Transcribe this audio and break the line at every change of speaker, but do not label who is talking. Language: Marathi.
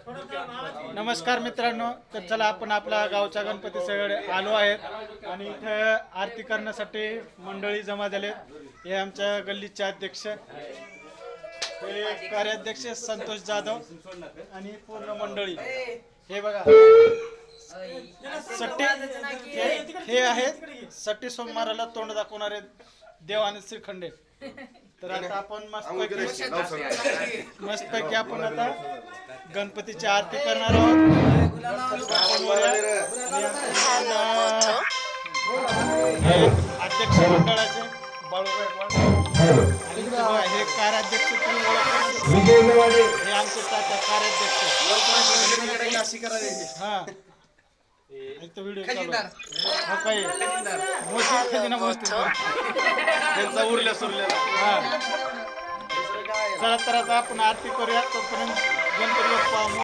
नमस्कार मित्रांनो, तर चला आपण आपल्या गावच्या गणपतीकडे आलो आहेत आणि इथे आरती करण्यासाठी मंडळी जमा झाले। हे आमच्या गल्लीचे अध्यक्ष, हे कार्याध्यक्ष संतोष जाधव आणि पूर्ण मंडळी। हे बघा सट्टी, हे आहेत सट्टी सोमवाराला तोंड दाखवणारे देव आणि श्रीखंडे। तर आता आपण मस्तपैकी आपण आता गणपतीची आरती करणार आहोत। अध्यक्ष मंडळाचे बाळूभाई हे कार्याध्यक्ष, हे आमचे तात्या कार्याध्यक्ष। हा तो व्हिडिओ चालू आहे काही मोठी खजिना मोठी त्यांचा उरल्या सुरलेला। हा चला तर आता आपण आरती करूया, तोपर्यंत गणपती बाप्पा